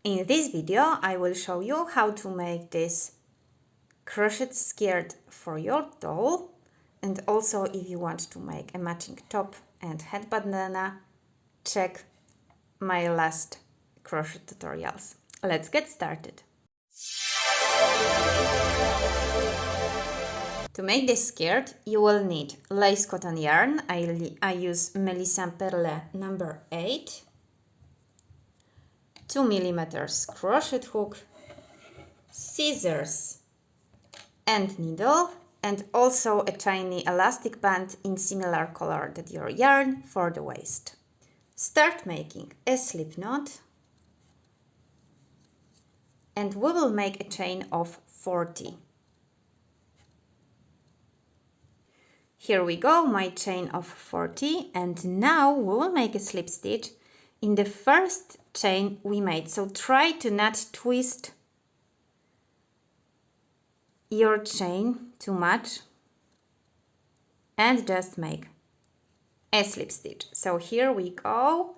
In this video, I will show you how to make this crochet skirt for your doll, and also if you want to make a matching top and head bandana, check my last crochet tutorials. Let's get started. To make this skirt, you will need lace cotton yarn. I use Melissa Perle number 8, 2 mm crochet hook, scissors and needle, and also a tiny elastic band in similar color that your yarn for the waist. Start making a slip knot, and we will make a chain of 40. Here we go, my chain of 40, and now we will make a slip stitch in the first chain we made. So try to not twist your chain too much and just make a slip stitch. So here we go,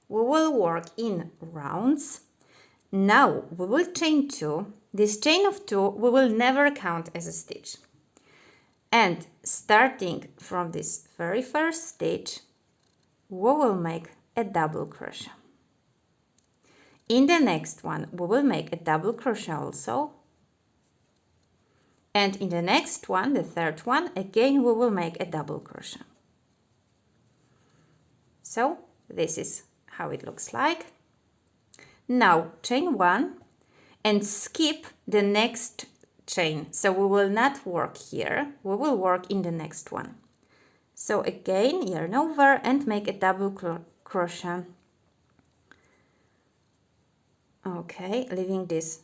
we will work in rounds. Now we will chain 2. This chain of 2 we will never count as a stitch. And starting from this very first stitch, we will make a double crochet. In the next one, we will make a double crochet also. And in the next one, the third one, again we will make a double crochet. So this is how it looks like. Now chain 1 and skip the next chain. So we will not work here, we will work in the next one. So again, yarn over and make a double crochet. Okay, leaving this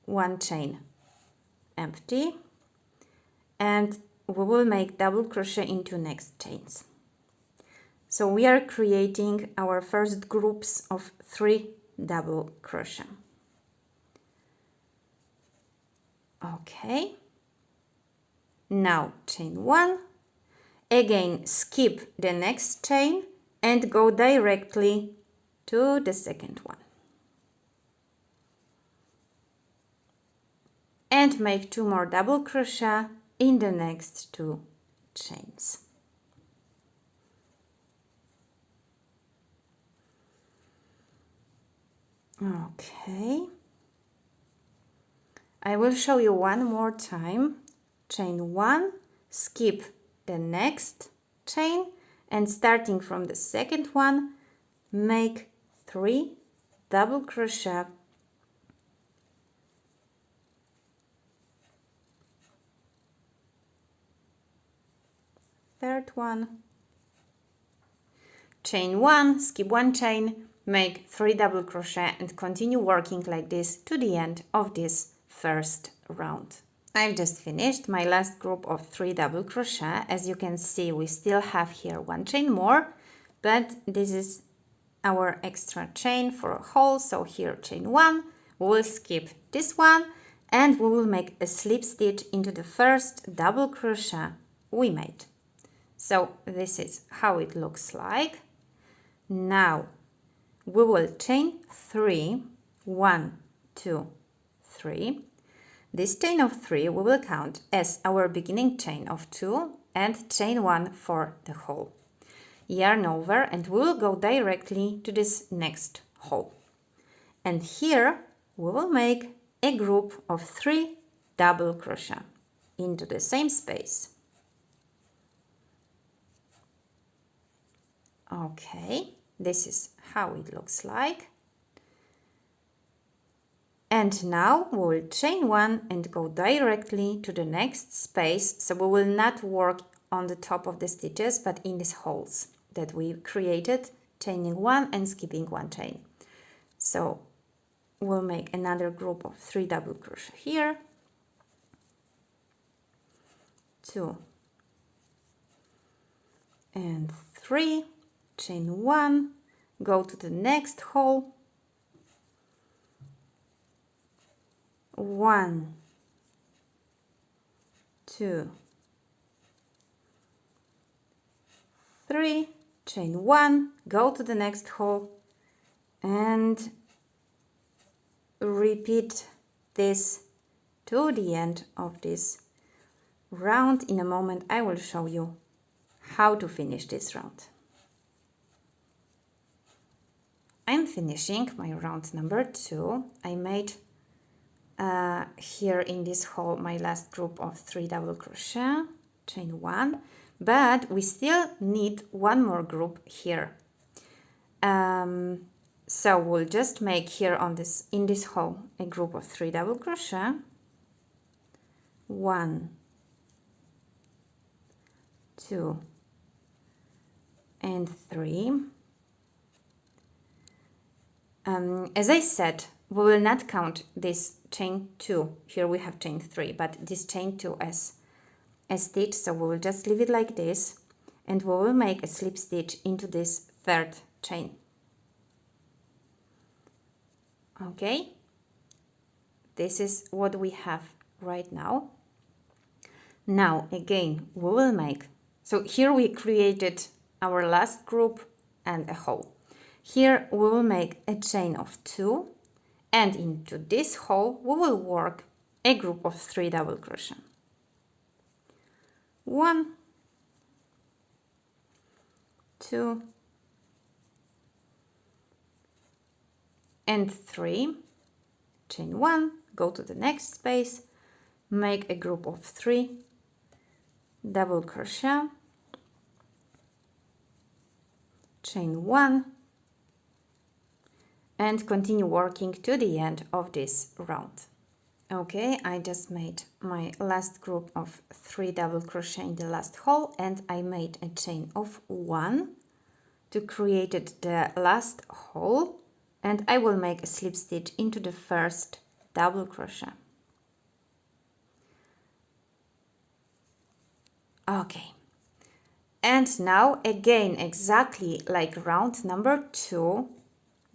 one chain empty, and we will make double crochet into next chains. So we are creating our first groups of 3 double crochet. Okay, now chain 1, again skip the next chain and go directly to the second one. And make 2 more double crochet in the next 2 chains. Okay, I will show you one more time. Chain 1, skip the next chain, and starting from the second one, make 3 double crochet third one, chain 1, skip 1 chain, make 3 double crochet, and continue working like this to the end of this first round. I've just finished my last group of 3 double crochet. As you can see, we still have here 1 chain more, but this is our extra chain for a hole. So here chain 1, we will skip this one and we will make a slip stitch into the first double crochet we made. So this is how it looks like. Now we will chain 3, 1, 2, 3. This chain of 3 we will count as our beginning chain of 2 and chain 1 for the hole. Yarn over and we will go directly to this next hole. And here we will make a group of 3 double crochet into the same space. Okay, this is how it looks like. And now we will chain 1 and go directly to the next space. So we will not work on the top of the stitches, but in these holes that we created, chaining 1 and skipping 1 chain. So we'll make another group of 3 double crochet here, 2 and 3, chain 1, go to the next hole, 1, 2, 3, chain 1, go to the next hole, and repeat this to the end of this round. In a moment I will show you how to finish this round. I'm finishing my round number 2. I made here in this hole my last group of 3 double crochet, chain 1, but we still need one more group here. So we'll just make here on this, in this hole, a group of 3 double crochet, 1, 2 and 3. As I said, we will not count this chain 2. Here we have chain 3, but this chain 2 as a stitch, so we will just leave it like this, and we will make a slip stitch into this third chain. Okay, this is what we have right now. Now again we will make, so here we created our last group and a hole. Here we will make a chain of 2, and into this hole we will work a group of 3 double crochet. 1, 2 and 3, chain 1, go to the next space, make a group of 3 double crochet, chain 1, and continue working to the end of this round. Okay, I just made my last group of 3 double crochet in the last hole, and I made a chain of 1 to create the last hole, and I will make a slip stitch into the first double crochet. Okay, and now again, exactly like round number 2,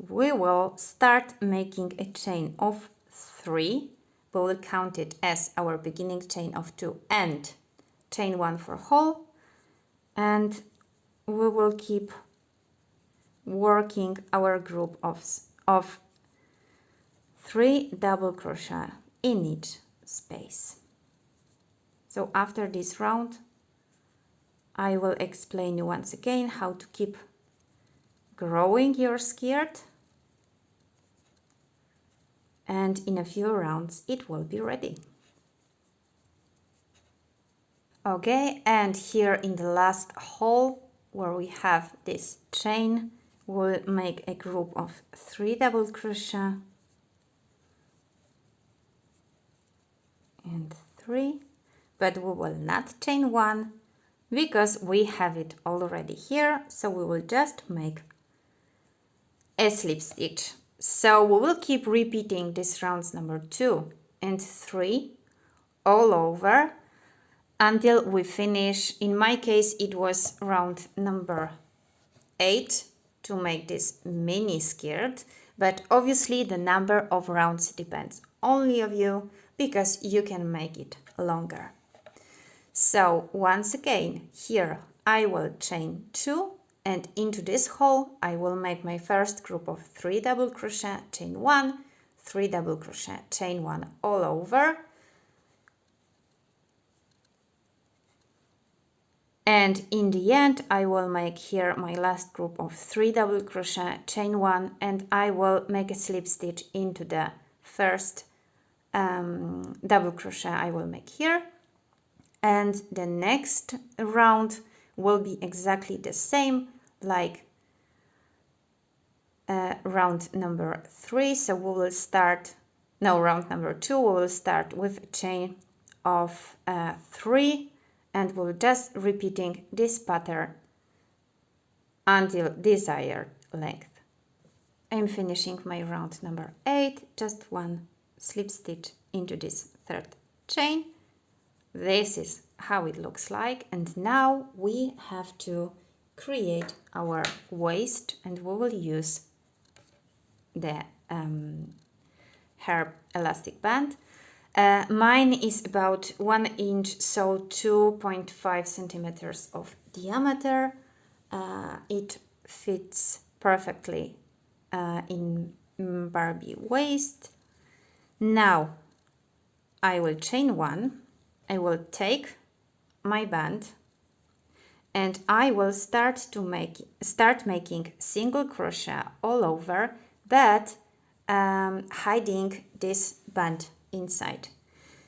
we will start making a chain of 3. We will count it as our beginning chain of 2 and chain 1 for hole, and we will keep working our group of 3 double crochet in each space. So after this round I will explain you once again how to keep growing your skirt, and in a few rounds it will be ready. Okay, and here in the last hole where we have this chain, we'll make a group of 3 double crochet and 3, but we will not chain 1 because we have it already here, so we will just make a slip stitch. So we will keep repeating this rounds number 2 and 3 all over until we finish. In my case it was round number 8 to make this mini skirt, but obviously the number of rounds depends only on you, because you can make it longer. So once again, here I will chain 2, and into this hole I will make my first group of 3 double crochet, chain 1, 3 double crochet, chain 1 all over, and in the end I will make here my last group of 3 double crochet, chain 1, and I will make a slip stitch into the first double crochet I will make here, and the next round will be exactly the same like round number 3. So we will start, no, round number 2, we will start with a chain of 3, and we'll just repeating this pattern until desired length. I'm finishing my round number 8, just one slip stitch into this third chain. This is how it looks like, and now we have to create our waist, and we will use the hair elastic band. Mine is about 1 inch, so 2.5 centimeters of diameter. It fits perfectly in Barbie waist. Now I will chain 1, I will take my band, and I will start making single crochet all over, but hiding this band inside.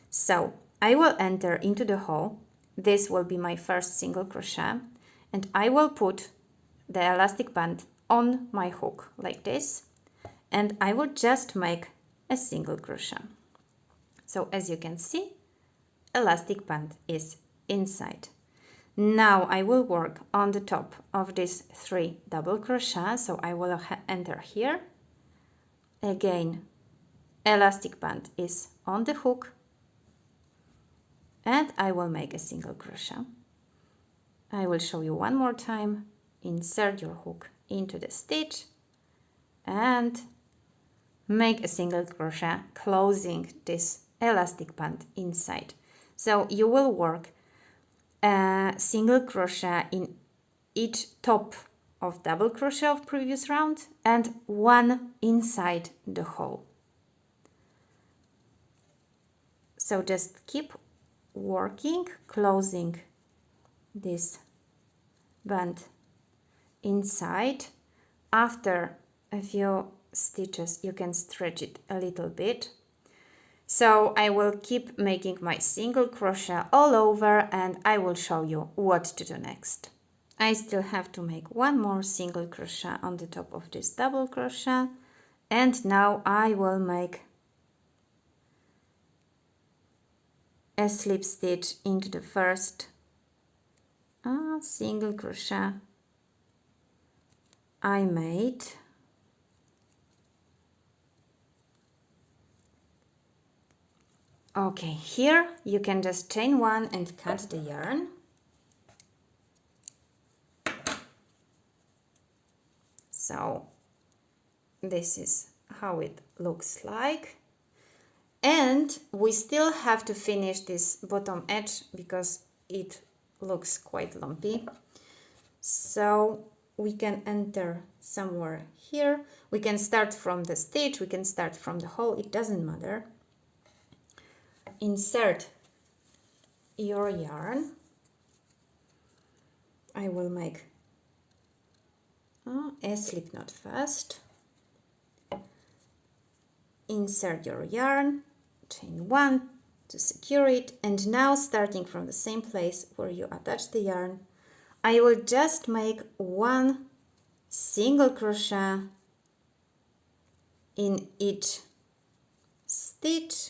So I will enter into the hole. This will be my first single crochet, and I will put the elastic band on my hook like this, and I will just make a single crochet. So as you can see, elastic band is inside. Now I will work on the top of this 3 double crochet, so I will enter here. Again, elastic band is on the hook, and I will make a single crochet. I will show you one more time. Insert your hook into the stitch and make a single crochet, closing this elastic band inside. So you will work a single crochet in each top of double crochet of previous round and 1 inside the hole. So just keep working, closing this band inside. After a few stitches you can stretch it a little bit. So I will keep making my single crochet all over, and I will show you what to do next. I still have to make 1 more single crochet on the top of this double crochet, and now I will make a slip stitch into the first single crochet I made. Okay, here you can just chain 1 and cut the yarn. So this is how it looks like. And we still have to finish this bottom edge because it looks quite lumpy. So we can enter somewhere here. We can start from the stitch, we can start from the hole, it doesn't matter. Insert your yarn. I will make a slip knot first. Insert your yarn, chain 1 to secure it, and now starting from the same place where you attach the yarn, I will just make 1 single crochet in each stitch.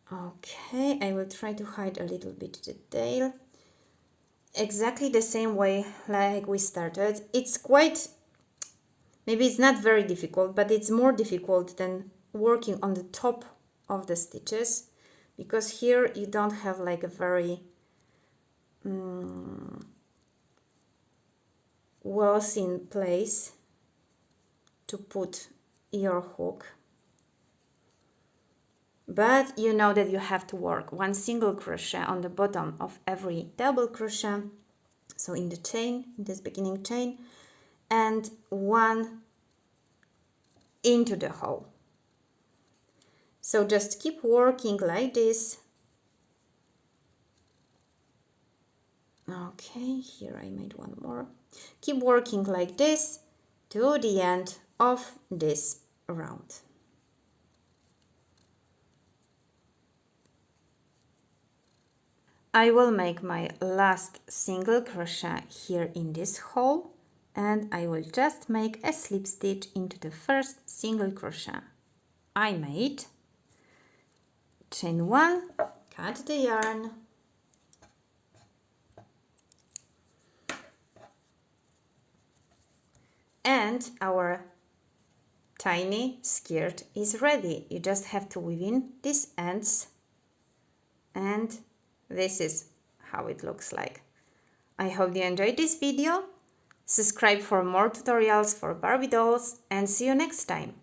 Okay, I will try to hide a little bit the tail. Exactly the same way like we started. It's quite, maybe it's not very difficult, but it's more difficult than working on the top of the stitches, because here you don't have like a very well seen place to put your hook. But you know that you have to work 1 single crochet on the bottom of every double crochet, so in the chain, in this beginning chain, and 1 into the hole. So just keep working like this. Okay, here I made 1 more. Keep working like this to the end of this round. I will make my last single crochet here in this hole, and I will just make a slip stitch into the first single crochet I made. Chain 1, cut the yarn, and our tiny skirt is ready. You just have to weave in these ends, and this is how it looks like. I hope you enjoyed this video. Subscribe for more tutorials for Barbie dolls, and see you next time.